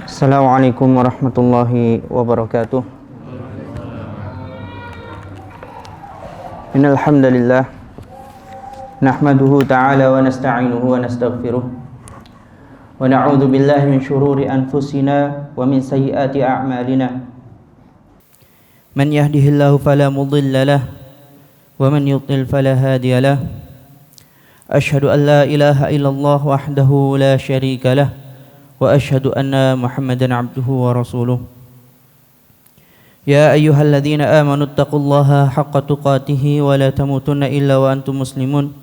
Assalamualaikum warahmatullahi wabarakatuh. Innal hamdalillah nahmaduhu ta'ala wa nasta'inuhu wa nastaghfiruh wa na'udzu billahi min shururi anfusina wa min sayyiati a'malina. Man yahdihillahu fala mudilla lahu wa man yudlil fala hadiya lahu. Asyhadu an la ilaha illallah wahdahu la syarika lahu wa asyhadu anna Muhammadan abduhu wa rasuluh. Ya ayyuhalladzina amanu taqullaha haqqa tuqatih wa la tamutunna illa wa antum muslimun.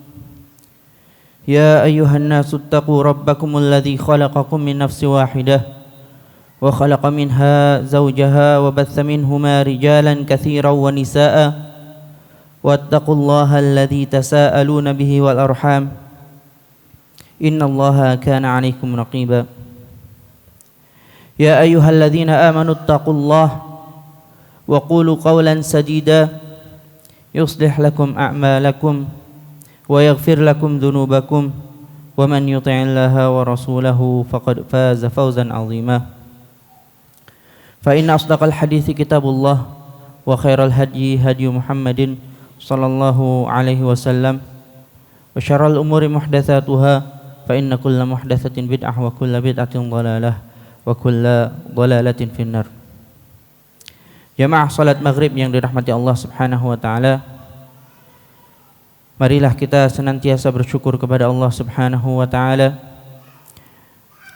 Ya ayyuhan nasu taqu rabbakumul ladzi khalaqakum min nafsin wahidah wa khalaqa minha zawjaha wa batha minhuma rijalan katsiran wa nisaa'a wattaqullaha alladzi tasaaluna bihi wal arham innallaha kana 'alaikum raqiba. Ya ayyuhalladzina amanu taqullaha wa qulu qawlan sadida yuslih lakum a'malakum wa yaghfir lakum dhunubakum wa man yuti'illaha wa rasulahu faqad faza fawzan 'azima. Fa inna asdaqal hadithi kitabullah wa khairal hadyi hadyu Muhammadin sallallahu alaihi wasallam wa syarral umuri muhdatsatuha fa inna kulla muhdatsatin bid'ah wa kulla bid'atin dhalalah wa kulla dhalalatin finnar. Jamaah salat maghrib yang dirahmati Allah subhanahu wa ta'ala, marilah kita senantiasa bersyukur kepada Allah subhanahu wa ta'ala.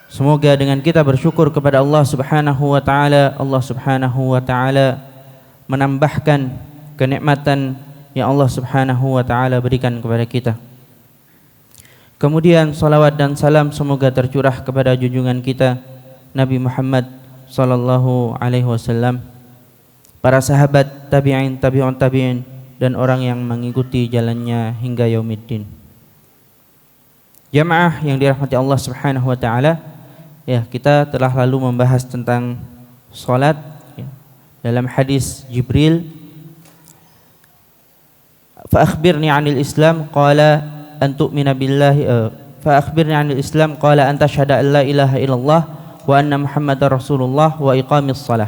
Semoga dengan kita bersyukur kepada Allah subhanahu wa ta'ala, Allah subhanahu wa ta'ala menambahkan kenikmatan yang Allah subhanahu wa ta'ala berikan kepada kita. Kemudian salawat dan salam semoga tercurah kepada junjungan kita Nabi Muhammad sallallahu alaihi wasallam, para sahabat, tabi'in, tabi'un tabi'in, dan orang yang mengikuti jalannya hingga yaumiddin. Jamaah yang dirahmati Allah subhanahu wa ta'ala, ya, kita telah lalu membahas tentang salat, ya, dalam hadis Jibril, fa akhbirni 'anil Islam qala an tu'mina billahi fa akhbirni 'anil Islam qala an tashhadu an la ilaha illallah wa anna Muhammadar Rasulullah wa iqamis shalah.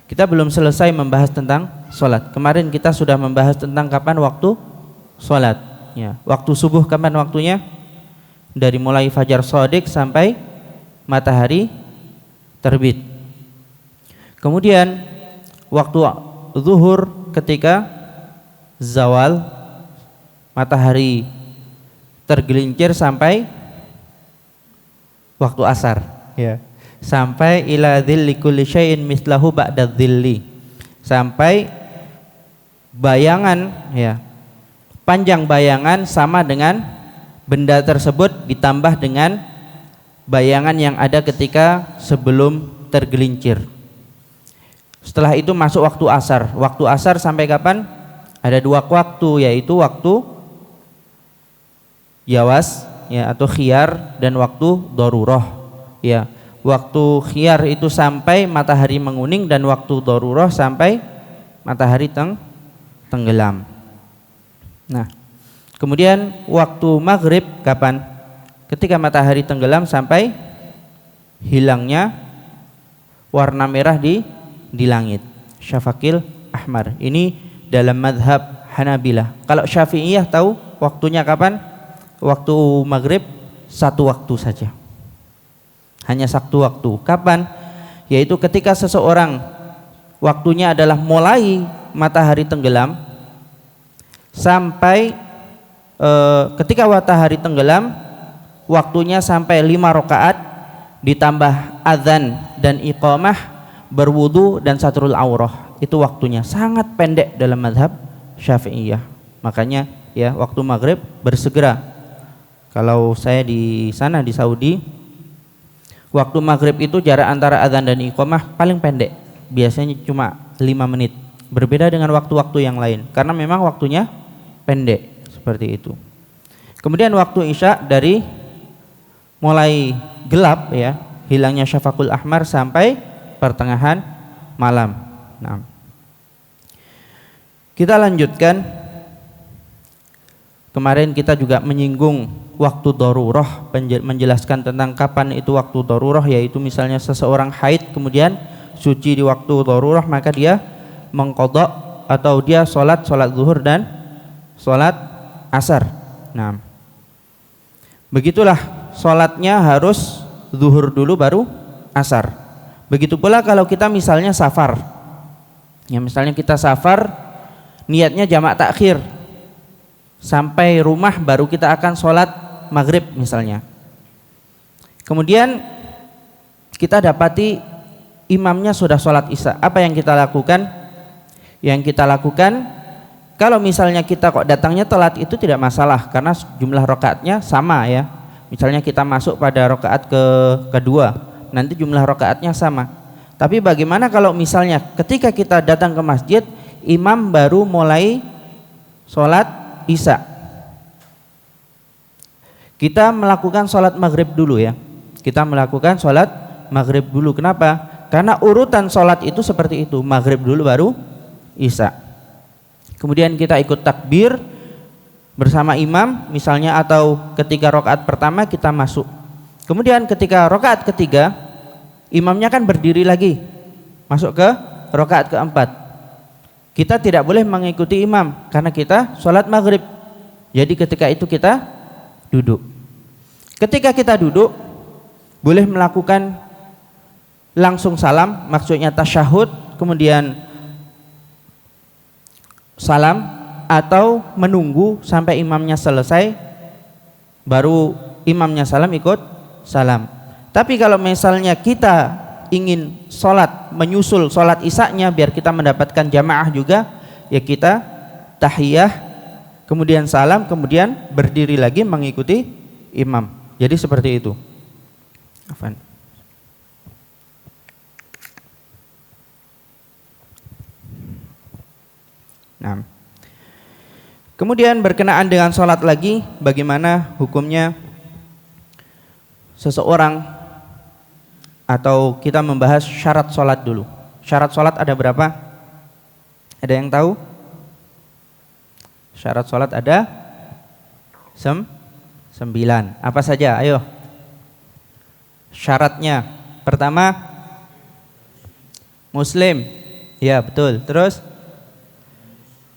Kita belum selesai membahas tentang salat. Kemarin kita sudah membahas tentang kapan waktu salat, ya. Waktu subuh kapan waktunya? Dari mulai fajar shadiq sampai matahari terbit. Kemudian waktu zuhur ketika zawal, matahari tergelincir sampai waktu asar, ya. Sampai ila dhilli kulli syai'in mislahu ba'da dhilli, sampai bayangan, ya, panjang bayangan sama dengan benda tersebut ditambah dengan bayangan yang ada ketika sebelum tergelincir. Setelah itu masuk waktu asar. Waktu asar sampai kapan? Ada dua waktu, yaitu waktu jawas, ya, atau khiyar, dan waktu darurah, ya. Waktu khiyar itu sampai matahari menguning, dan waktu darurah sampai matahari tenggelam. Nah, kemudian waktu maghrib kapan? Ketika matahari tenggelam sampai hilangnya warna merah di langit, syafaqil ahmar. Ini dalam madhab Hanabilah. Kalau Syafi'iyah tahu waktunya kapan? Waktu maghrib satu waktu saja, hanya satu waktu. Kapan? Yaitu ketika seseorang waktunya adalah mulai matahari tenggelam sampai ketika matahari tenggelam, waktunya sampai 5 rakaat ditambah azan dan iqamah, berwudu dan satrul aurah. Itu waktunya sangat pendek dalam mazhab Syafi'iyah. Makanya, ya, waktu maghrib bersegera. Kalau saya di sana di Saudi, waktu maghrib itu jarak antara azan dan iqamah paling pendek, biasanya cuma 5 menit. Berbeda dengan waktu-waktu yang lain, karena memang waktunya pendek, seperti itu. Kemudian waktu isya dari mulai gelap, ya, hilangnya syafaqul ahmar sampai pertengahan malam. Nah, kita lanjutkan. Kemarin kita juga menyinggung waktu darurah, menjelaskan tentang kapan itu waktu darurah, yaitu misalnya seseorang haid kemudian suci di waktu darurah, maka dia mengqadha atau dia sholat zuhur dan sholat asar. Nah, begitulah sholatnya harus zuhur dulu baru asar. Begitu pula kalau kita misalnya safar, ya misalnya kita safar niatnya jamak takhir, sampai rumah baru kita akan sholat maghrib misalnya. Kemudian kita dapati imamnya sudah sholat isya. Apa yang kita lakukan? Yang kita lakukan, kalau misalnya kita kok datangnya telat, itu tidak masalah karena jumlah rakaatnya sama ya. Misalnya kita masuk pada rakaat kedua, nanti jumlah rakaatnya sama. Tapi bagaimana kalau misalnya ketika kita datang ke masjid, imam baru mulai sholat isya, kita melakukan sholat maghrib dulu ya. Kita melakukan sholat maghrib dulu. Kenapa? Karena urutan sholat itu seperti itu, maghrib dulu baru isya. Kemudian kita ikut takbir bersama imam misalnya, atau ketika rakaat pertama kita masuk. Kemudian ketika rakaat ketiga, imamnya kan berdiri lagi, masuk ke rakaat keempat. Kita tidak boleh mengikuti imam karena kita sholat maghrib. Jadi ketika itu kita duduk. Ketika kita duduk, boleh melakukan langsung salam, maksudnya tasyahud, kemudian salam, atau menunggu sampai imamnya selesai baru imamnya salam ikut salam. Tapi kalau misalnya kita ingin sholat, menyusul sholat isya-nya biar kita mendapatkan jamaah juga, ya kita tahiyah, kemudian salam, kemudian berdiri lagi mengikuti imam. Jadi seperti itu. Afan. Nah, kemudian berkenaan dengan sholat lagi, bagaimana hukumnya seseorang, atau kita membahas syarat sholat dulu. Syarat sholat ada berapa? Ada yang tahu? Syarat sholat ada 9. Apa saja? Ayo. Syaratnya, pertama Muslim. Ya betul. Terus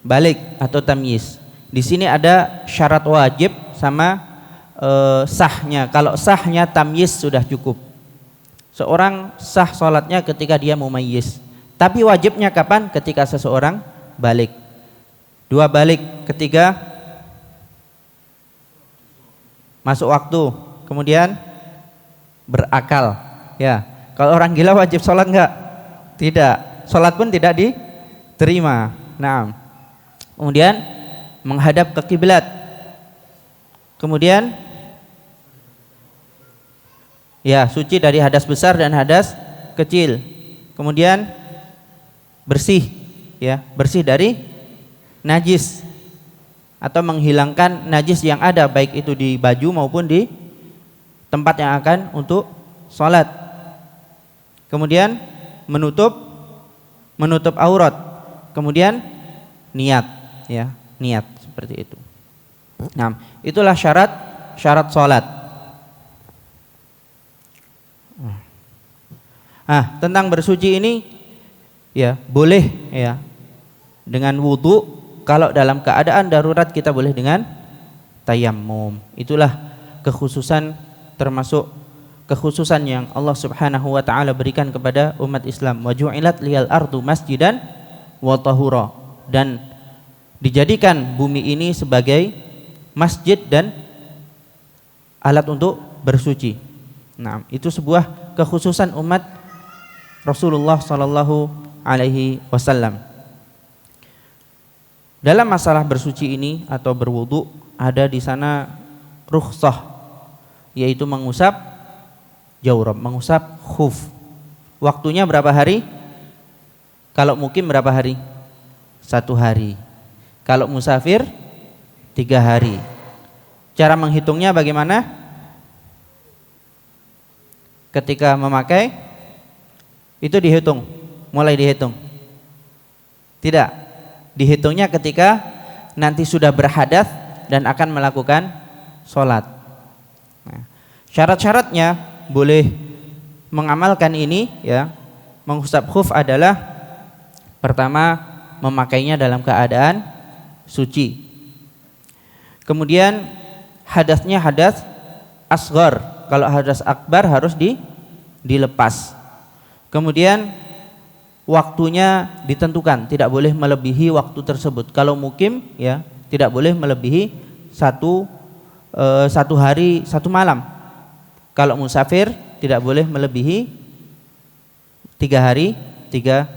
balik atau tamyiz. Di sini ada syarat wajib sama sahnya. Kalau sahnya tamyiz sudah cukup. Seorang sah sholatnya ketika dia mumayyiz. Tapi wajibnya kapan? Ketika seseorang balik. 2 balik. Ketiga masuk waktu. Kemudian berakal. Ya. Kalau orang gila wajib sholat enggak? Tidak. Sholat pun tidak diterima. Nah. Kemudian menghadap ke kiblat. Kemudian ya suci dari hadas besar dan hadas kecil. Kemudian bersih, ya bersih dari najis atau menghilangkan najis yang ada, baik itu di baju maupun di tempat yang akan untuk sholat. Kemudian menutup aurat. Kemudian niat, ya niat seperti itu. Nah, itulah syarat sholat. Tentang bersuci ini ya boleh ya dengan wudu. Kalau dalam keadaan darurat kita boleh dengan tayammum. Itulah kekhususan, termasuk kekhususan yang Allah Subhanahu wa taala berikan kepada umat Islam. Wa ju'ilat liyal ardu masjidan wa tahura, dan dijadikan bumi ini sebagai masjid dan alat untuk bersuci. Nah, itu sebuah kekhususan umat Rasulullah sallallahu alaihi wasallam. Dalam masalah bersuci ini atau berwudu, ada di sana rukhsah, yaitu mengusap jawrab, mengusap khuf. Waktunya berapa hari? Kalau mukim berapa hari? 1 hari. Kalau musafir 3 hari. Cara menghitungnya bagaimana? Ketika memakai itu dihitung, mulai dihitung. Tidak. Dihitungnya ketika nanti sudah berhadas dan akan melakukan sholat. Syarat-syaratnya boleh mengamalkan ini ya, mengusap khuf adalah pertama memakainya dalam keadaan suci. Kemudian hadasnya hadas asghar. Kalau hadas akbar harus dilepas. Kemudian waktunya ditentukan, tidak boleh melebihi waktu tersebut. Kalau mukim ya tidak boleh melebihi satu hari satu malam. Kalau musafir tidak boleh melebihi 3 hari 3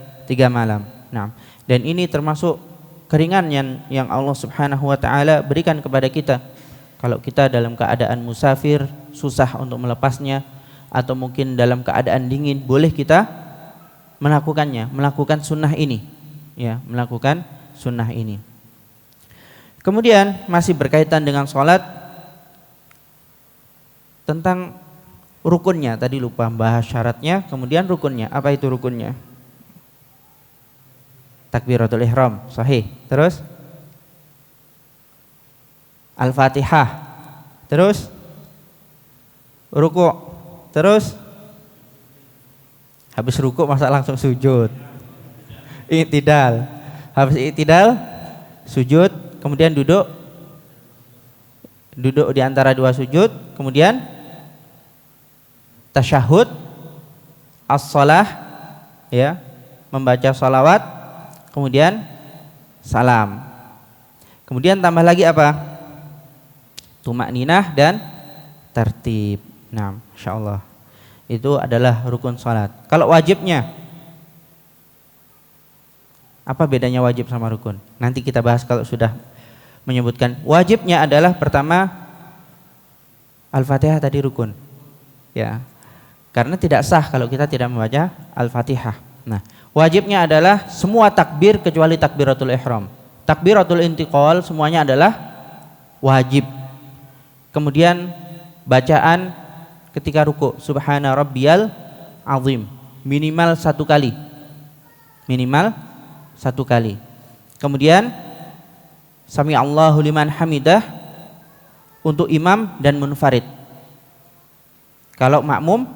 malam. Nah, dan ini termasuk keringan yang Allah Subhanahu wa taala berikan kepada kita. Kalau kita dalam keadaan musafir susah untuk melepasnya, atau mungkin dalam keadaan dingin, boleh kita melakukan sunnah ini ya, melakukan sunnah ini. Kemudian masih berkaitan dengan sholat, tentang rukunnya, tadi lupa bahas syaratnya, kemudian rukunnya. Apa itu rukunnya? Takbiratul ihram, sahih. Terus Al-Fatihah. Terus ruku'. Terus habis ruku' masa langsung sujud? I'tidal. Habis i'tidal sujud, kemudian duduk di antara dua sujud, kemudian tasyahud, as-shalah ya, membaca sholawat, kemudian salam. Kemudian tambah lagi apa? Tumakninah dan tertib. Nah, insyaallah itu adalah rukun salat. Kalau wajibnya, apa bedanya wajib sama rukun? Nanti kita bahas kalau sudah menyebutkan. Wajibnya adalah pertama Al-Fatihah tadi rukun. Ya. Karena tidak sah kalau kita tidak membaca Al-Fatihah. Nah, wajibnya adalah semua takbir kecuali takbiratul ihram. Takbiratul intiqal semuanya adalah wajib. Kemudian bacaan ketika ruku, subhana rabbiyal azim, minimal 1 kali. Minimal 1 kali. Kemudian sami Allahu liman hamidah untuk imam dan munfarid. Kalau makmum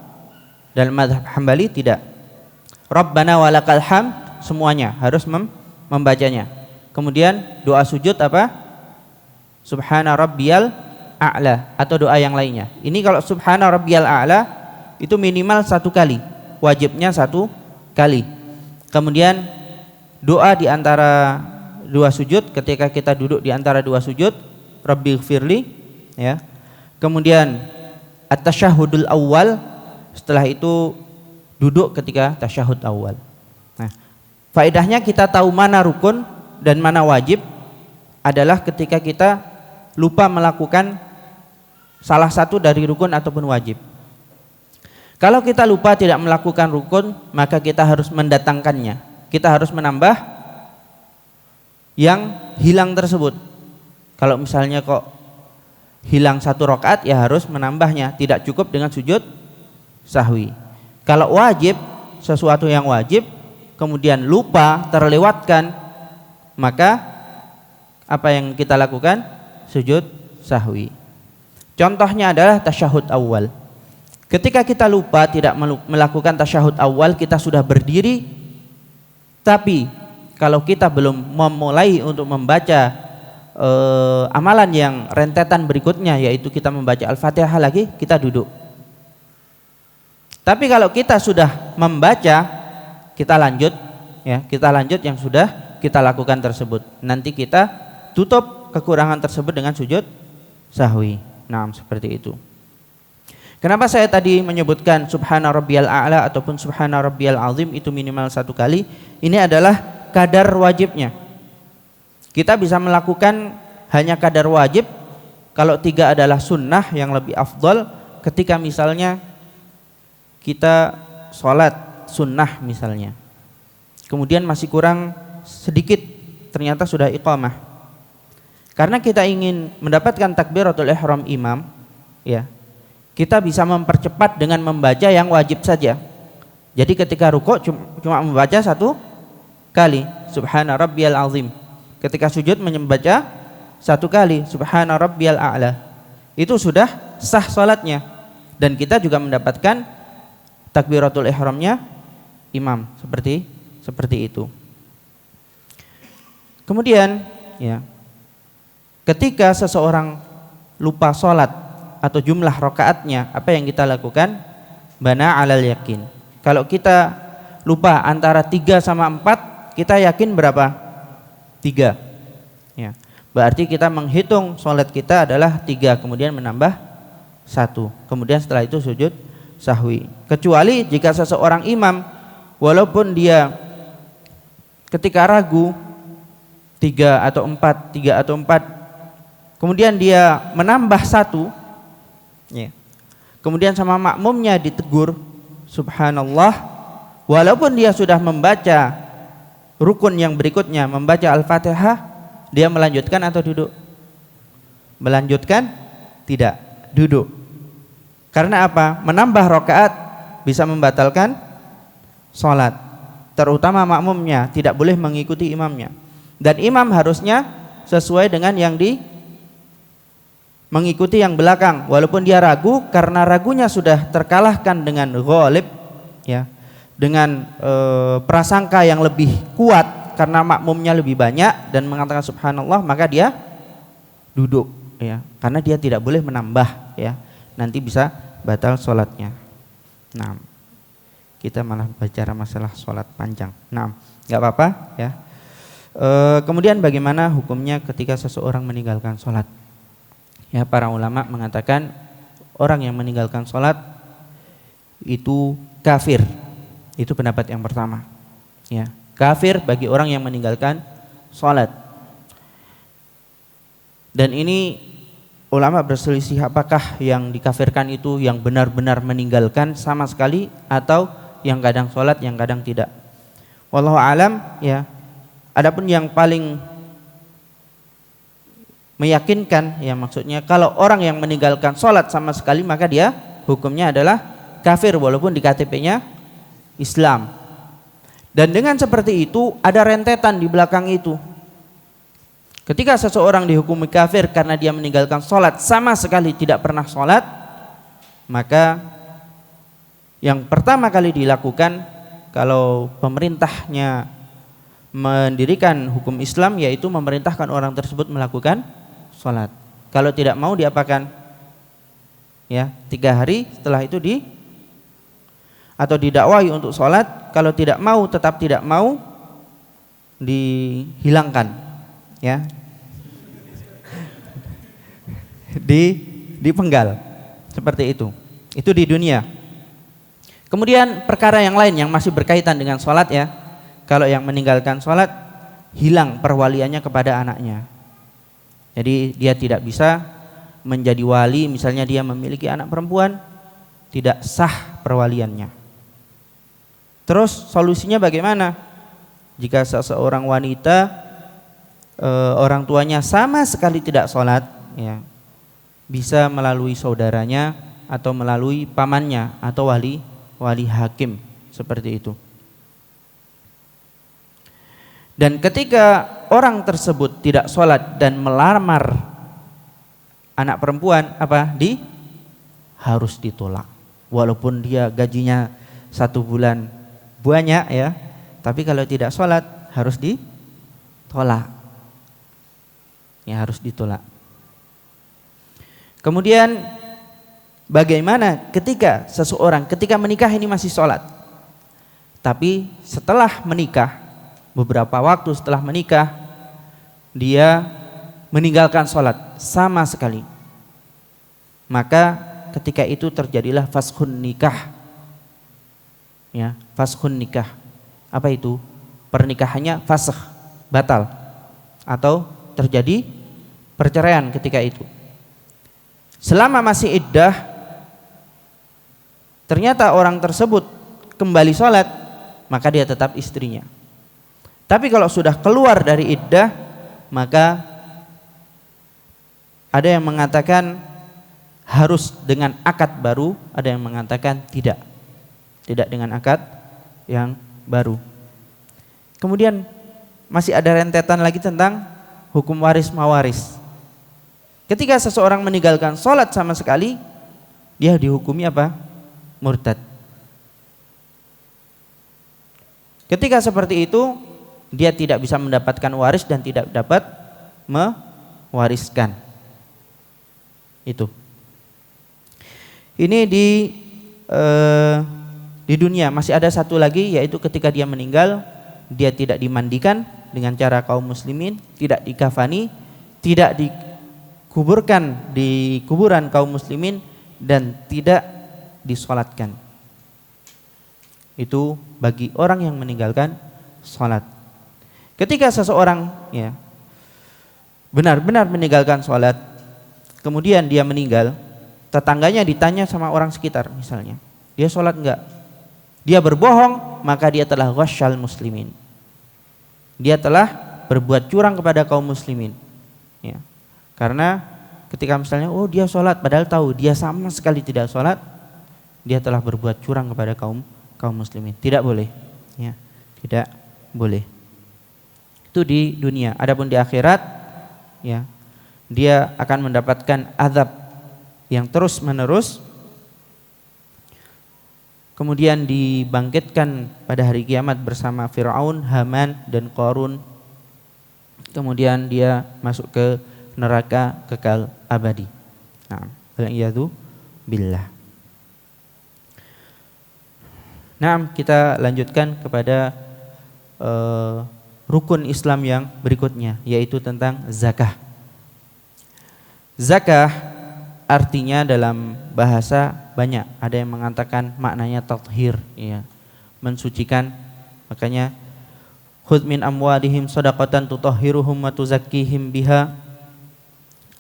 dalam mazhab Hambali tidak. Rabbana walakal hamd semuanya harus membacanya. Kemudian doa sujud apa? Subhana rabbiyal a'la atau doa yang lainnya. Ini kalau subhana rabbiyal a'la itu minimal 1 kali, wajibnya 1 kali. Kemudian doa di antara dua sujud, ketika kita duduk di antara dua sujud, rabbighfirli ya. Kemudian at-tasyahhudul awal, setelah itu duduk ketika tasyahud awal. Nah, faedahnya kita tahu mana rukun dan mana wajib adalah ketika kita lupa melakukan salah satu dari rukun ataupun wajib. Kalau kita lupa tidak melakukan rukun, maka kita harus mendatangkannya. Kita harus menambah yang hilang tersebut. Kalau misalnya kok hilang 1 rakaat, ya harus menambahnya, tidak cukup dengan sujud sahwi. Kalau wajib, sesuatu yang wajib kemudian lupa, terlewatkan, maka apa yang kita lakukan? Sujud sahwi. Contohnya adalah tasyahud awal. Ketika kita lupa tidak melakukan tasyahud awal, kita sudah berdiri, tapi kalau kita belum memulai untuk membaca amalan yang rentetan berikutnya, yaitu kita membaca Al-Fatihah lagi, kita duduk. Tapi kalau kita sudah membaca, kita lanjut ya, kita lanjut yang sudah kita lakukan tersebut. Nanti kita tutup kekurangan tersebut dengan sujud sahwi. Nah, seperti itu. Kenapa saya tadi menyebutkan subhana rabbiyal a'la ataupun subhana rabbiyal azim itu minimal 1 kali? Ini adalah kadar wajibnya. Kita bisa melakukan hanya kadar wajib kalau 3 adalah sunnah yang lebih afdol. Ketika misalnya kita sholat sunnah misalnya, kemudian masih kurang sedikit, ternyata sudah iqamah. Karena kita ingin mendapatkan takbiratul ihram imam, ya, kita bisa mempercepat dengan membaca yang wajib saja. Jadi ketika rukuk cuma membaca 1 kali subhana rabbiyal azim. Ketika sujud membaca 1 kali subhana rabbiyal a'la. Itu sudah sah salatnya. Dan kita juga mendapatkan takbiratul ihramnya imam, seperti itu. Kemudian ya, ketika seseorang lupa sholat atau jumlah rakaatnya, apa yang kita lakukan? Bana alal yakin. Kalau kita lupa antara 3 sama 4, kita yakin berapa? 3 ya. Berarti kita menghitung sholat kita adalah 3, kemudian menambah 1, kemudian setelah itu sujud sahwi. Kecuali jika seseorang imam, walaupun dia ketika ragu 3 atau 4, kemudian dia menambah 1 ya, kemudian sama makmumnya ditegur subhanallah, walaupun dia sudah membaca rukun yang berikutnya, membaca Al-Fatihah, dia melanjutkan atau duduk? Melanjutkan? Tidak, duduk. Karena apa? Menambah rakaat bisa membatalkan sholat, terutama makmumnya tidak boleh mengikuti imamnya. Dan imam harusnya sesuai dengan yang mengikuti yang belakang, walaupun dia ragu, karena ragunya sudah terkalahkan dengan ghalib ya, dengan prasangka yang lebih kuat karena makmumnya lebih banyak dan mengatakan subhanallah, maka dia duduk ya, karena dia tidak boleh menambah ya, nanti bisa batal sholatnya. Nah, kita malah bicara masalah sholat panjang. Nah, nggak apa-apa ya. Kemudian bagaimana hukumnya ketika seseorang meninggalkan sholat? Ya, para ulama mengatakan orang yang meninggalkan sholat itu kafir. Itu pendapat yang pertama. Ya, kafir bagi orang yang meninggalkan sholat. Dan ini ulama berselisih apakah yang dikafirkan itu yang benar-benar meninggalkan sama sekali atau yang kadang sholat, yang kadang tidak. Wallahu alam ya. Adapun yang paling meyakinkan ya, maksudnya kalau orang yang meninggalkan sholat sama sekali, maka dia hukumnya adalah kafir walaupun di KTP-nya Islam. Dan dengan seperti itu ada rentetan di belakang itu. Ketika seseorang dihukumi kafir karena dia meninggalkan sholat, sama sekali tidak pernah sholat, maka yang pertama kali dilakukan kalau pemerintahnya mendirikan hukum Islam, yaitu memerintahkan orang tersebut melakukan sholat. Kalau tidak mau diapakan? Ya, 3 hari setelah itu atau didakwahi untuk sholat. Kalau tidak mau, tetap tidak mau, dihilangkan ya, dipenggal seperti itu di dunia. Kemudian perkara yang lain yang masih berkaitan dengan sholat ya, kalau yang meninggalkan sholat hilang perwaliannya kepada anaknya, jadi dia tidak bisa menjadi wali. Misalnya dia memiliki anak perempuan, tidak sah perwaliannya. Terus solusinya bagaimana? Jika seseorang wanita orang tuanya sama sekali tidak sholat ya, bisa melalui saudaranya atau melalui pamannya atau wali hakim seperti itu. Dan ketika orang tersebut tidak sholat dan melamar anak perempuan, harus ditolak. Walaupun dia gajinya 1 bulan banyak ya, tapi kalau tidak sholat harus ditolak. Ya, harus ditolak. Kemudian bagaimana ketika seseorang ketika menikah ini masih sholat, tapi setelah menikah, beberapa waktu setelah menikah dia meninggalkan sholat sama sekali, maka ketika itu terjadilah fashun nikah ya. Fashun nikah apa itu? Pernikahannya fasakh, batal, atau terjadi perceraian ketika itu. Selama masih iddah ternyata orang tersebut kembali sholat, maka dia tetap istrinya. Tapi kalau sudah keluar dari iddah, maka ada yang mengatakan harus dengan akad baru, ada yang mengatakan tidak dengan akad yang baru. Kemudian masih ada rentetan lagi tentang hukum waris mawaris. Ketika seseorang meninggalkan sholat sama sekali, dia dihukumi apa? Murtad. Ketika seperti itu, dia tidak bisa mendapatkan waris dan tidak dapat mewariskan. Itu. Ini di dunia masih ada satu lagi, yaitu ketika dia meninggal, dia tidak dimandikan dengan cara kaum muslimin, tidak dikafani, tidak dikuburkan di kuburan kaum muslimin, dan tidak disolatkan. Itu bagi orang yang meninggalkan sholat. Ketika seseorang ya benar-benar meninggalkan sholat, kemudian dia meninggal, tetangganya ditanya sama orang sekitar, misalnya dia sholat enggak, dia berbohong, maka dia telah ghasyal muslimin, dia telah berbuat curang kepada kaum muslimin ya. Karena ketika misalnya dia sholat padahal tahu dia sama sekali tidak sholat, dia telah berbuat curang kepada kaum muslimin. Tidak boleh ya, tidak boleh. Itu di dunia. Adapun di akhirat ya, dia akan mendapatkan azab yang terus menerus, kemudian dibangkitkan pada hari kiamat bersama Fir'aun, Haman, dan Qarun. Kemudian dia masuk ke neraka kekal abadi. Nah, wal-iyadzu billah. Nah, kita lanjutkan kepada rukun Islam yang berikutnya, yaitu tentang zakah. Zakah artinya dalam bahasa banyak, ada yang mengatakan maknanya tathhir ya, mensucikan. Makanya khudz min amwalihim shadaqatan tutahhiruhum wa tuzakkihim biha,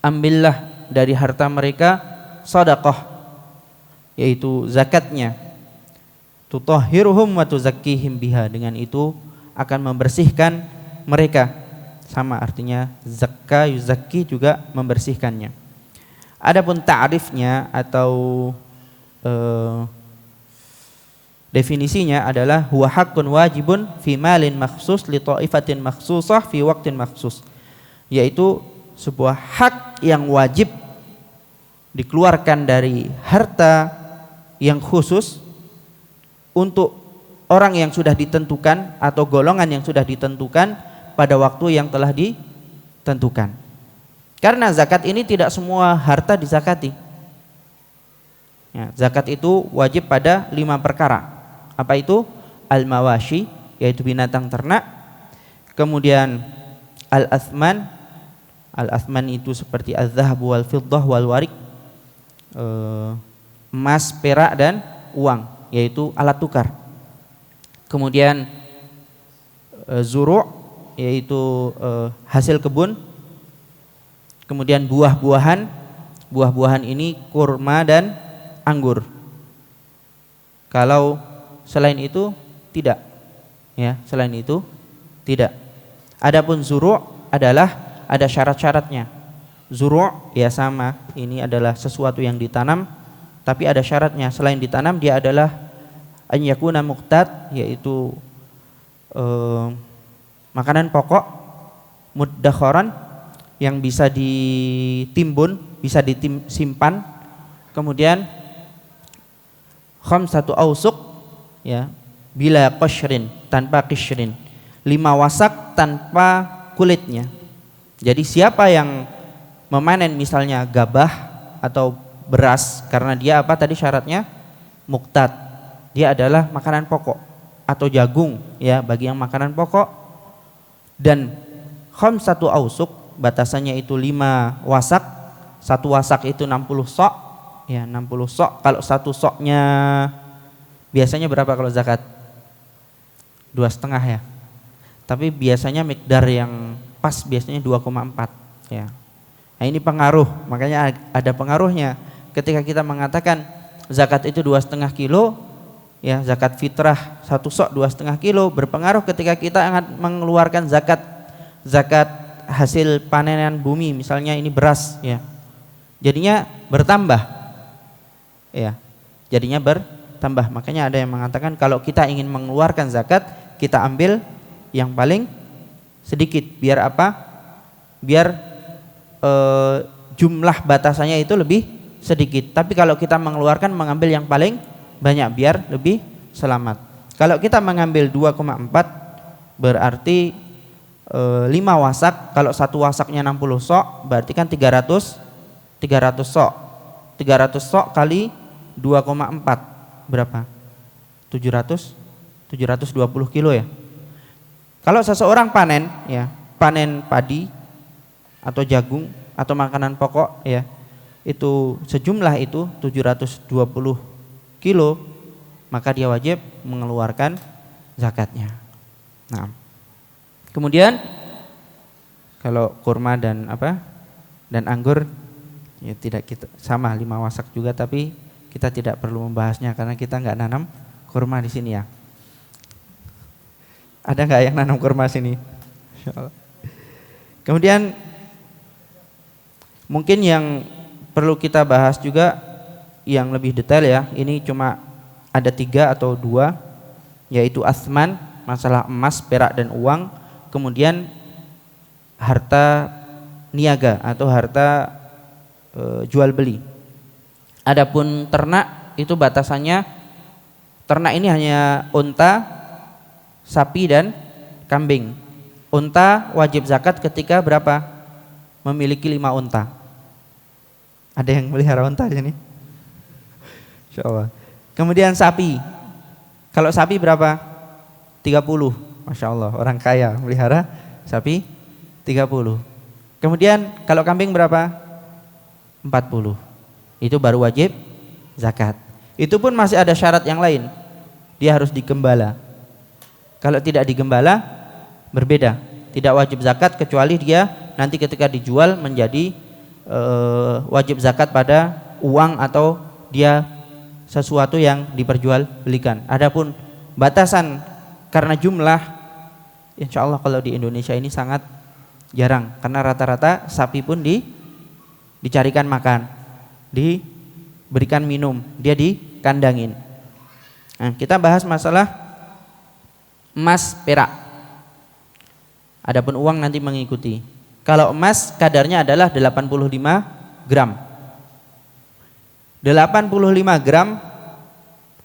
ambillah dari harta mereka sedekah, yaitu zakatnya, tutahhiruhum wa tuzakkihim biha, dengan itu akan membersihkan mereka. Sama artinya zakka, yuzakki juga membersihkannya. Adapun ta'rifnya atau definisinya adalah huwa haqqun wajibun fi malin makhsus li ta'ifatin makhsusah fi waqtin makhsus, yaitu sebuah hak yang wajib dikeluarkan dari harta yang khusus untuk orang yang sudah ditentukan atau golongan yang sudah ditentukan pada waktu yang telah ditentukan. Karena zakat ini tidak semua harta dizakati ya, zakat itu wajib pada 5 perkara. Apa itu? Al-mawashi, yaitu binatang ternak. Kemudian al-athman, al-athman itu seperti az-zahab wal fiddah wal warik, emas, perak, dan uang, yaitu alat tukar. Kemudian zuru', yaitu hasil kebun. Kemudian buah-buahan, buah-buahan ini kurma dan anggur. Kalau selain itu tidak ya, selain itu tidak. Adapun zuru' adalah ada syarat-syaratnya. Zuru' ya sama, ini adalah sesuatu yang ditanam, tapi ada syaratnya. Selain ditanam, dia adalah an yakuna muqtat, yaitu makanan pokok, muddakharan, yang bisa ditimbun, bisa disimpan. Kemudian khamsatu ausuk ya, bila qashrin, tanpa qishrin, 5 wasak tanpa kulitnya. Jadi siapa yang memanen misalnya gabah atau beras, karena dia apa tadi syaratnya? Muqtat, dia adalah makanan pokok, atau jagung ya, bagi yang makanan pokok. Dan khamsatu ausuk, batasannya itu 5 wasak. 1 wasak itu 60 sok ya, 60 sok. Kalau 1 soknya biasanya berapa kalau zakat? 2,5 ya. Tapi biasanya mikdar yang pas biasanya 2,4 ya. Nah, ini pengaruh, makanya ada pengaruhnya. Ketika kita mengatakan zakat itu 2,5 kilo ya, zakat fitrah 1 sok 2,5 kilo, berpengaruh ketika kita mengeluarkan zakat hasil panenan bumi, misalnya ini beras ya, jadinya bertambah ya, jadinya bertambah. Makanya ada yang mengatakan kalau kita ingin mengeluarkan zakat, kita ambil yang paling sedikit. Biar apa? Biar jumlah batasannya itu lebih sedikit. Tapi kalau kita mengeluarkan, mengambil yang paling banyak biar lebih selamat. Kalau kita mengambil 2,4 berarti 5 wasak. Kalau satu wasaknya 60 sok, berarti kan 300 sok. 300 sok kali 2,4 berapa? 720 kilo ya. Kalau seseorang panen ya, panen padi atau jagung atau makanan pokok ya, itu sejumlah itu 720 kilo, maka dia wajib mengeluarkan zakatnya. Nah, kemudian kalau kurma dan anggur ya tidak, kita sama 5 wasak juga, tapi kita tidak perlu membahasnya karena kita nggak nanam kurma di sini ya. Ada nggak yang nanam kurma sini? Insyaallah. Kemudian mungkin yang perlu kita bahas juga yang lebih detail ya, ini cuma ada 3 atau 2, yaitu asman, masalah emas, perak dan uang, kemudian harta niaga atau harta jual beli. Adapun ternak itu batasannya, ternak ini hanya unta, sapi dan kambing. Unta wajib zakat ketika berapa? Memiliki 5 unta. Ada yang melihara unta di sini? Insyaallah. Kemudian sapi. Kalau sapi berapa? 30. Masya Allah, orang kaya melihara sapi 30. Kemudian kalau kambing berapa? 40. Itu baru wajib zakat. Itu pun masih ada syarat yang lain. Dia harus digembala. Kalau tidak digembala berbeda, tidak wajib zakat kecuali dia nanti ketika dijual menjadi wajib zakat pada uang atau dia sesuatu yang diperjualbelikan. Adapun batasan karena jumlah, insya Allah kalau di Indonesia ini sangat jarang, karena rata-rata sapi pun dicarikan makan, diberikan minum, dia dikandangin. Nah, kita bahas masalah emas perak. Adapun uang nanti mengikuti. Kalau emas kadarnya adalah 85 gram. 85 gram.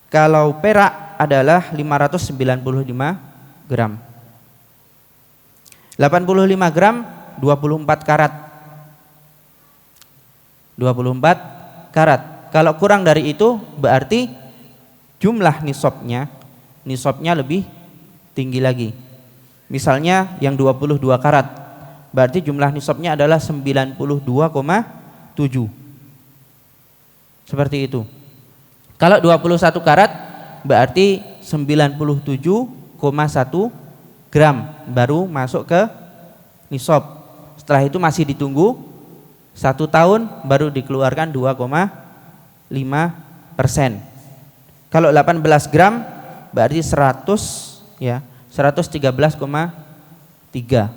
Kalau perak adalah 595 gram. 85 gram 24 karat. 24 karat. Kalau kurang dari itu berarti jumlah nisabnya lebih tinggi lagi. Misalnya yang 22 karat, berarti jumlah nisabnya adalah 92,7. Seperti itu. Kalau 21 karat berarti 97,1 gram baru masuk ke nisab. Setelah itu masih ditunggu 1 tahun baru dikeluarkan 2,5%. Kalau 18 gram berarti 100 ya, 113,3.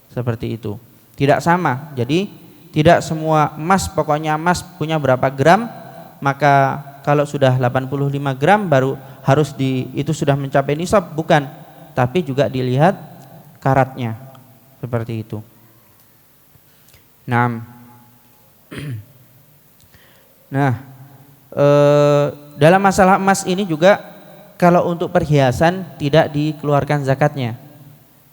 Seperti itu. Tidak sama. Jadi tidak semua emas, pokoknya emas punya berapa gram, maka kalau sudah 85 gram baru harus itu sudah mencapai nisab, bukan. Tapi juga dilihat karatnya. Seperti itu. Nah, dalam masalah emas ini juga kalau untuk perhiasan tidak dikeluarkan zakatnya.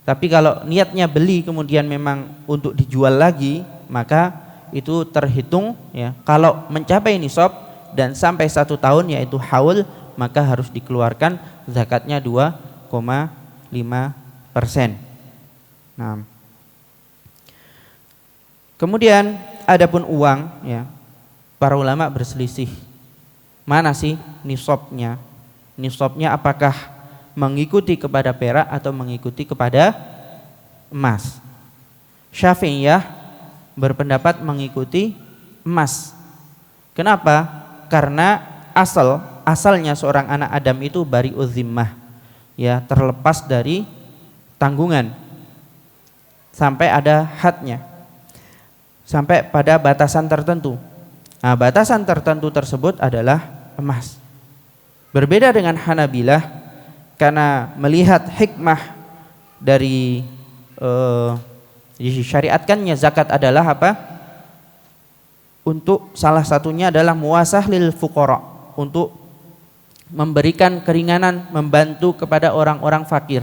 Tapi kalau niatnya beli kemudian memang untuk dijual lagi, maka itu terhitung ya. Kalau mencapai nisab dan sampai 1 tahun yaitu haul, maka harus dikeluarkan zakatnya 2,5%. Nah, kemudian adapun uang ya, para ulama berselisih. Mana sih nisabnya? Nisabnya apakah mengikuti kepada perak atau mengikuti kepada emas? Syafi'iyah berpendapat mengikuti emas. Kenapa? Karena asalnya seorang anak Adam itu bari'udz zimmah, ya, terlepas dari tanggungan sampai ada hadnya, sampai pada batasan tertentu. Nah, batasan tertentu tersebut adalah emas. Berbeda dengan Hanabilah, karena melihat hikmah dari disyariatkannya zakat adalah apa? untuk salah satunya adalah muwasah lil fuqara, untuk memberikan keringanan, membantu kepada orang-orang fakir,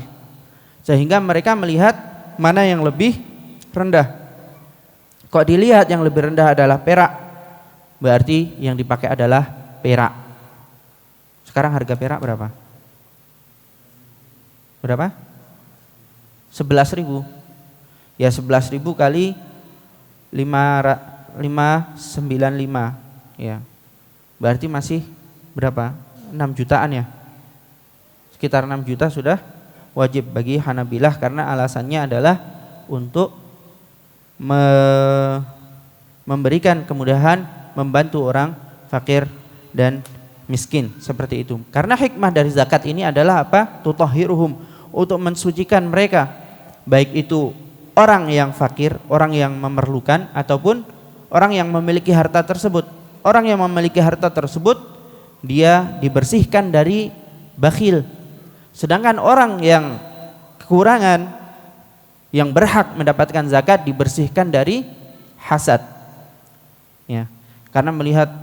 sehingga mereka melihat mana yang lebih rendah. Kok dilihat yang lebih rendah adalah perak, berarti yang dipakai adalah perak. Sekarang harga perak berapa? Berapa? 11.000. Ya 11.000 kali 595, ya. Berarti masih berapa? 6 jutaan ya. Sekitar 6 juta sudah wajib bagi Hanabilah, karena alasannya adalah untuk memberikan kemudahan, membantu orang fakir dan miskin, seperti itu. Karena hikmah dari zakat ini adalah apa? Tutahhiruhum, untuk mensucikan mereka, baik itu orang yang fakir, orang yang memerlukan, ataupun orang yang memiliki harta tersebut. Orang yang memiliki harta tersebut dia dibersihkan dari bakhil. Sedangkan orang yang kekurangan, yang berhak mendapatkan zakat, dibersihkan dari hasad. Ya, karena melihat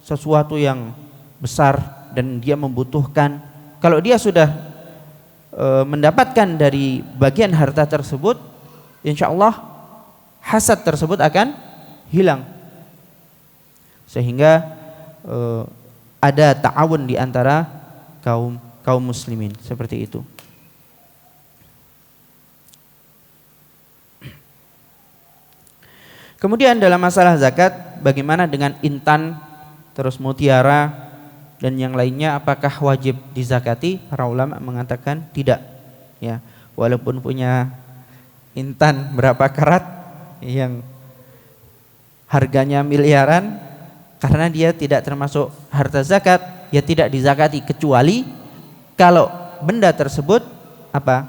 sesuatu yang besar dan dia membutuhkan, kalau dia sudah mendapatkan dari bagian harta tersebut, insya Allah hasad tersebut akan hilang. Sehingga ada ta'awun di antara kaum muslimin, seperti itu. Kemudian dalam masalah zakat, bagaimana dengan intan, terus mutiara dan yang lainnya, apakah wajib dizakati? Para ulama mengatakan tidak, ya. Walaupun punya intan berapa karat yang harganya miliaran, karena dia tidak termasuk harta zakat, ya tidak dizakati, kecuali kalau benda tersebut apa?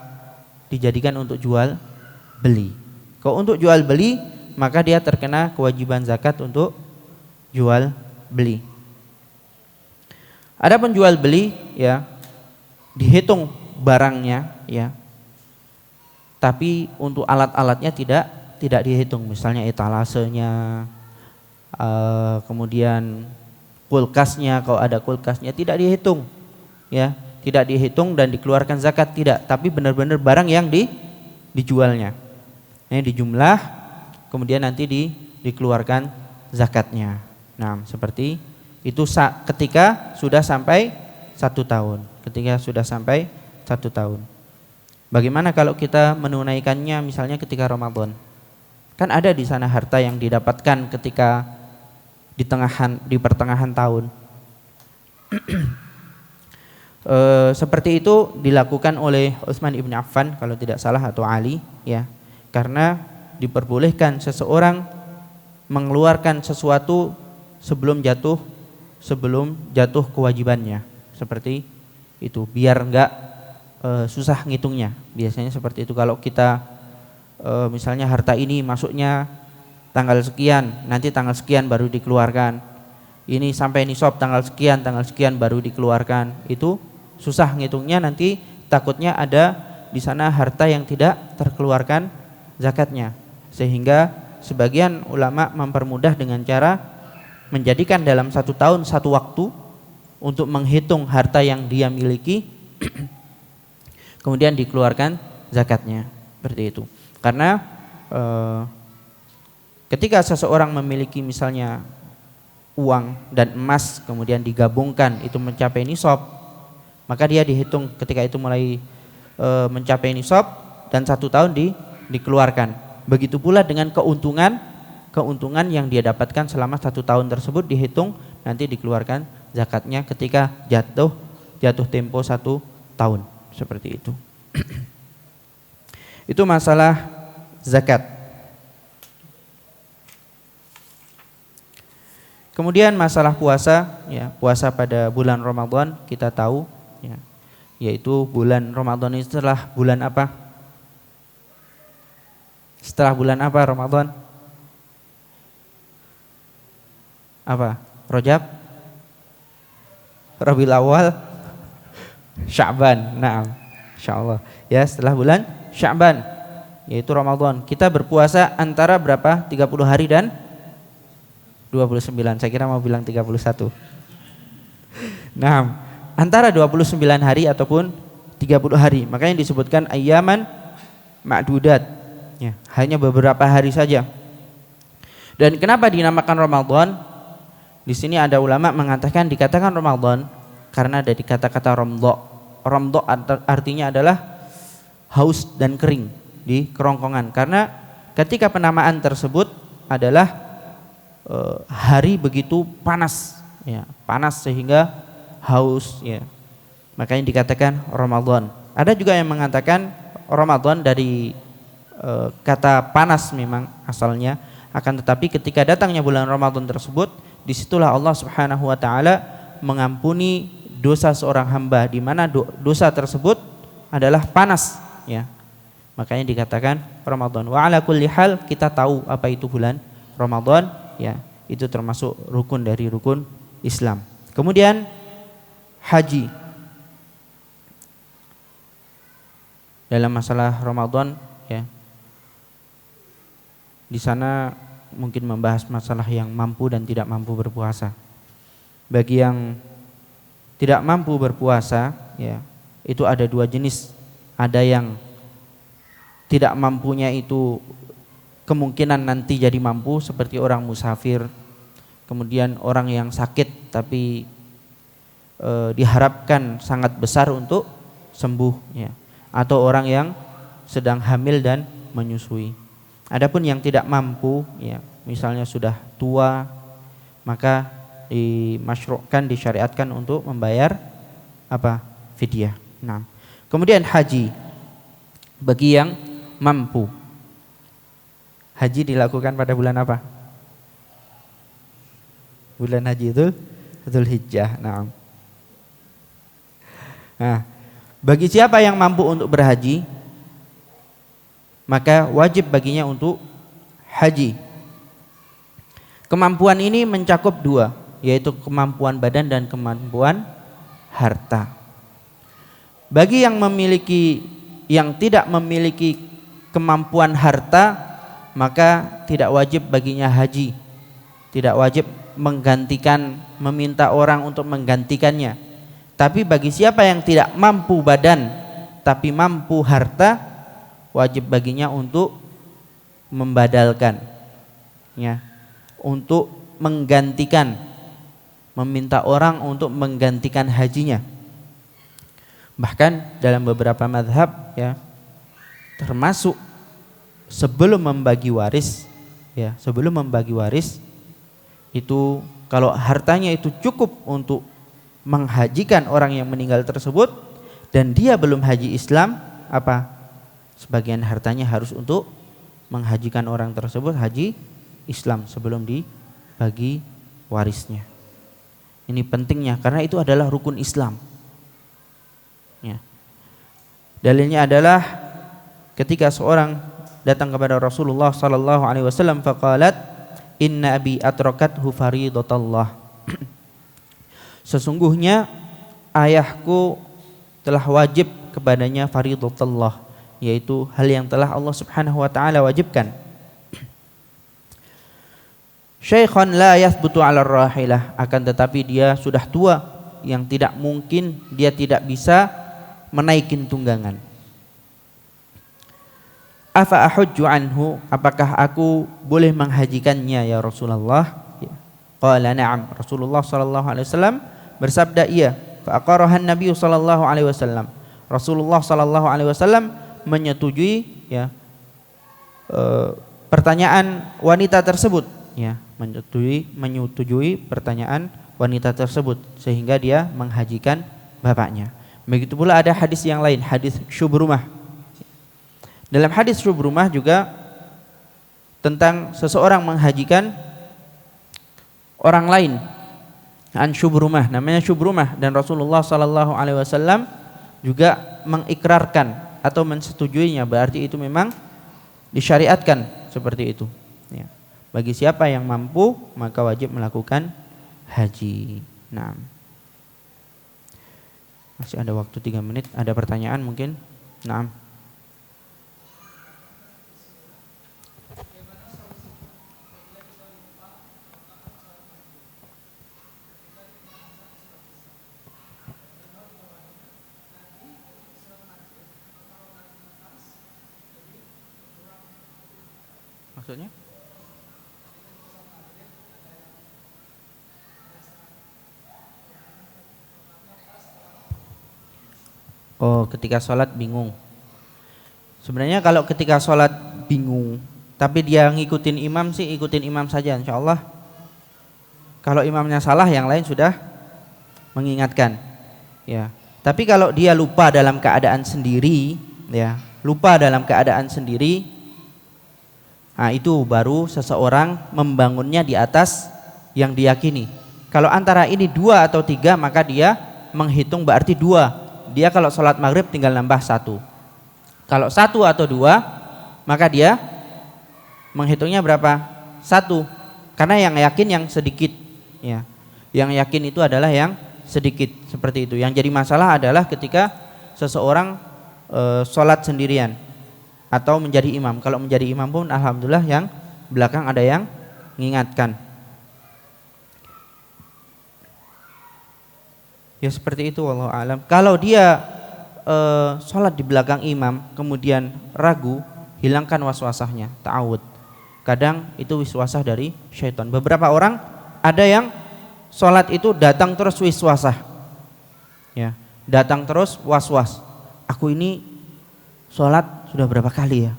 Dijadikan untuk jual beli. Kalau untuk jual beli, maka dia terkena kewajiban zakat untuk jual beli. Adapun jual beli, ya dihitung barangnya, ya. Tapi untuk alat-alatnya tidak dihitung, misalnya etalasenya, kemudian kulkasnya, kalau ada kulkasnya tidak dihitung, ya, tidak dihitung dan dikeluarkan zakat, tidak. Tapi benar-benar barang yang dijualnya, ini dijumlah, kemudian nanti dikeluarkan zakatnya. Nah, seperti itu ketika sudah sampai 1 tahun. Ketika sudah sampai 1 tahun. Bagaimana kalau kita menunaikannya misalnya ketika Ramadan? Kan ada di sana harta yang didapatkan ketika di pertengahan tahun. Seperti itu dilakukan oleh Utsman ibn Affan kalau tidak salah, atau Ali, ya. Karena diperbolehkan seseorang mengeluarkan sesuatu sebelum jatuh kewajibannya, seperti itu, biar enggak susah ngitungnya. Biasanya seperti itu. Kalau kita misalnya harta ini masuknya tanggal sekian, nanti tanggal sekian baru dikeluarkan. Ini sampai nisab tanggal sekian baru dikeluarkan. Itu susah ngitungnya, nanti takutnya ada di sana harta yang tidak terkeluarkan zakatnya. Sehingga sebagian ulama mempermudah dengan cara menjadikan dalam 1 tahun 1 waktu untuk menghitung harta yang dia miliki, kemudian dikeluarkan zakatnya, seperti itu. Karena ketika seseorang memiliki misalnya uang dan emas, kemudian digabungkan itu mencapai nisab, maka dia dihitung ketika itu mulai mencapai nisab dan 1 tahun dikeluarkan. Begitu pula dengan keuntungan yang dia dapatkan selama 1 tahun tersebut, dihitung, nanti dikeluarkan zakatnya ketika jatuh tempo 1 tahun, seperti itu. Itu masalah zakat. Kemudian masalah puasa, ya, puasa pada bulan Ramadan kita tahu, ya, yaitu bulan Ramadan ini setelah bulan apa? Setelah bulan apa Ramadan? Apa? Rajab? Rabiul Awal? Sya'ban. Naam. Insyaallah. Ya, setelah bulan Sya'ban, yaitu Ramadan. Kita berpuasa antara berapa? 30 hari dan 29, saya kira mau bilang 31. Nah, antara 29 hari ataupun 30 hari. Makanya disebutkan ayyaman ma'dudat. Ya, hanya beberapa hari saja. Dan kenapa dinamakan Ramadan? Di sini ada ulama mengatakan dikatakan Ramadan karena dari kata-kata romdo. Romdo artinya adalah haus dan kering di kerongkongan. Karena ketika penamaan tersebut adalah hari begitu panas, ya, panas sehingga haus, ya, makanya dikatakan Ramadan. Ada juga yang mengatakan Ramadan dari kata panas memang asalnya, akan tetapi ketika datangnya bulan Ramadan tersebut, disitulah Allah Subhanahu Wa Taala mengampuni dosa seorang hamba, di mana dosa tersebut adalah panas, ya, makanya dikatakan Ramadan. Wa ala kulli hal, kita tahu apa itu bulan Ramadan, ya, itu termasuk rukun dari rukun Islam. Kemudian haji. Dalam masalah Ramadan, ya, di sana mungkin membahas masalah yang mampu dan tidak mampu berpuasa. Bagi yang tidak mampu berpuasa, ya, itu ada dua jenis. Ada yang tidak mampunya itu kemungkinan nanti jadi mampu, seperti orang musafir, kemudian orang yang sakit tapi diharapkan sangat besar untuk sembuh, ya, atau orang yang sedang hamil dan menyusui. Adapun yang tidak mampu, ya, misalnya sudah tua, maka disyariatkan untuk membayar apa? Fidyah. Nah, kemudian haji bagi yang mampu. Haji dilakukan pada bulan apa? Bulan haji itu Dzulhijjah. Nah, bagi siapa yang mampu untuk berhaji, maka wajib baginya untuk haji. Kemampuan ini mencakup dua, yaitu kemampuan badan dan kemampuan harta. Bagi yang tidak memiliki kemampuan harta, maka tidak wajib baginya haji. Tidak wajib meminta orang untuk menggantikannya. Tapi bagi siapa yang tidak mampu badan tapi mampu harta, wajib baginya untuk membadalkan, ya, untuk menggantikan, meminta orang untuk menggantikan hajinya. Bahkan dalam beberapa mazhab, ya, termasuk sebelum membagi waris, ya, sebelum membagi waris itu kalau hartanya itu cukup untuk menghajikan orang yang meninggal tersebut dan dia belum haji Islam, apa? Sebagian hartanya harus untuk menghajikan orang tersebut haji Islam sebelum dibagi warisnya. Ini pentingnya karena itu adalah rukun Islam. Ya. Dalilnya adalah ketika seorang datang kepada Rasulullah sallallahu alaihi wasallam faqalat inna abi atrakathu faridatallah. Sesungguhnya ayahku telah wajib kepadanya faridatullah, yaitu hal yang telah Allah Subhanahu wa taala wajibkan. Syaikhan la yathbutu 'ala rahilah, akan tetapi dia sudah tua yang tidak mungkin, dia tidak bisa menaikin tunggangan. Afa ahujju anhu, apakah aku boleh menghajikannya ya Rasulullah? Qala na'am. Rasulullah sallallahu alaihi wasallam bersabda iya. Fa aqarahan Nabi sallallahu alaihi wasallam. Rasulullah sallallahu alaihi wasallam menyetujui, ya, pertanyaan wanita tersebut, ya, menyetujui pertanyaan wanita tersebut sehingga dia menghajikan bapaknya. Begitu pula ada hadis yang lain, hadis Syubrumah. Dalam hadis Syubrumah juga tentang seseorang menghajikan orang lain. An Syubrumah, namanya Syubrumah, dan Rasulullah sallallahu alaihi wasallam juga mengikrarkan atau mensetujuinya, berarti itu memang disyariatkan seperti itu, ya. Bagi siapa yang mampu maka wajib melakukan haji. Nah, masih ada waktu 3 menit, ada pertanyaan mungkin? Nah. maksudnya? Oh, ketika sholat bingung. Sebenarnya kalau ketika sholat bingung, tapi dia ngikutin imam sih, ikutin imam saja, insya Allah. Kalau imamnya salah, yang lain sudah mengingatkan. Ya. Tapi kalau dia lupa dalam keadaan sendiri, ya, lupa dalam keadaan sendiri, nah itu baru seseorang membangunnya di atas yang diyakini. Kalau antara ini 2 atau 3, maka dia menghitung berarti 2. Dia kalau sholat maghrib tinggal nambah 1. Kalau 1 atau 2, maka dia menghitungnya berapa? 1. Karena yang yakin yang sedikit, ya. Yang yakin itu adalah yang sedikit, seperti itu. Yang jadi masalah adalah ketika seseorang sholat sendirian atau menjadi imam. Kalau menjadi imam pun alhamdulillah yang belakang ada yang mengingatkan. Ya seperti itu, wallahu alam. Kalau dia sholat di belakang imam kemudian ragu, hilangkan waswasahnya, ta'awud. Kadang itu wiswasah dari syaitan. Beberapa orang ada yang sholat itu datang terus wiswasah, ya, datang terus was-was. Aku ini sholat sudah berapa kali ya?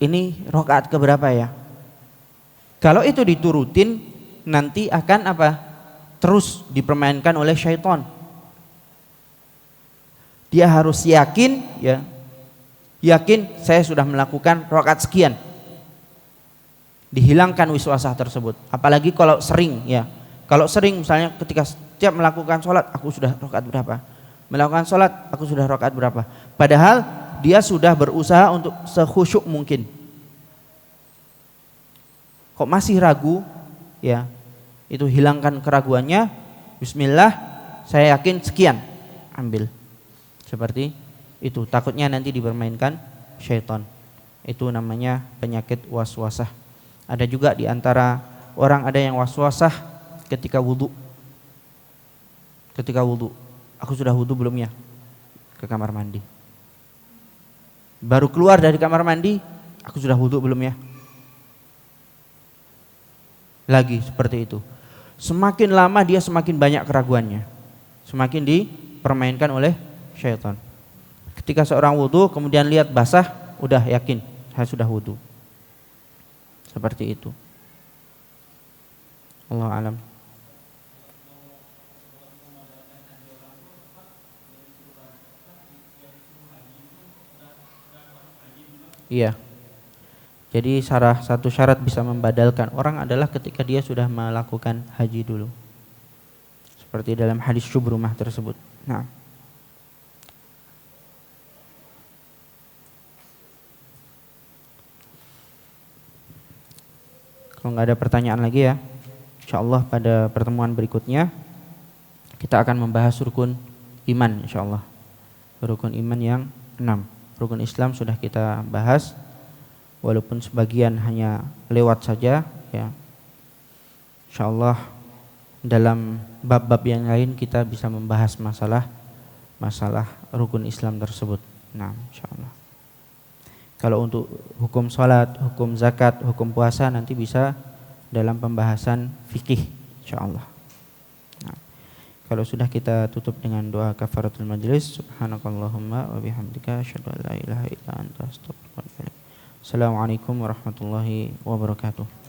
Ini rakaat keberapa ya? Kalau itu diturutin nanti akan apa? Terus dipermainkan oleh syaitan. Dia harus yakin, ya, yakin saya sudah melakukan rakaat sekian. Dihilangkan wiswasah tersebut. Apalagi kalau sering, ya. Kalau sering misalnya ketika setiap melakukan sholat aku sudah rakaat berapa? Melakukan sholat aku sudah rakaat berapa? Padahal dia sudah berusaha untuk sekhusyuk mungkin. Kok masih ragu, ya. Itu hilangkan keraguannya. Bismillah, saya yakin sekian, ambil. Seperti itu. Takutnya nanti dipermainkan syaitan. Itu namanya penyakit waswasah. Ada juga di antara orang ada yang waswasah ketika wudu. Ketika wudu, aku sudah wudu belum ya? Ke kamar mandi. Baru keluar dari kamar mandi, aku sudah wudu belum ya? Lagi seperti itu. Semakin lama dia semakin banyak keraguannya, semakin dipermainkan oleh syaitan. Ketika seorang wudu kemudian lihat basah, udah yakin saya sudah wudu. Seperti itu. Allah alam. Iya. Jadi salah satu syarat bisa membadalkan orang adalah ketika dia sudah melakukan haji dulu. Seperti dalam hadis Syubrumah tersebut. Nah. Kalau nggak ada pertanyaan lagi ya, insyaallah pada pertemuan berikutnya kita akan membahas rukun iman insyaallah. Rukun iman yang 6. Rukun Islam sudah kita bahas. Walaupun sebagian hanya lewat saja, ya. Insyaallah dalam bab-bab yang lain kita bisa membahas masalah rukun Islam tersebut. Nah, insyaallah. Kalau untuk hukum salat, hukum zakat, hukum puasa nanti bisa dalam pembahasan fikih insyaallah. Nah, kalau sudah kita tutup dengan doa kafaratul majlis. Subhanakallahumma wa bihamdika asyhadu an la ilaha illa anta astaghfiruka wa atubu ilaik. Assalamualaikum warahmatullahi wabarakatuh.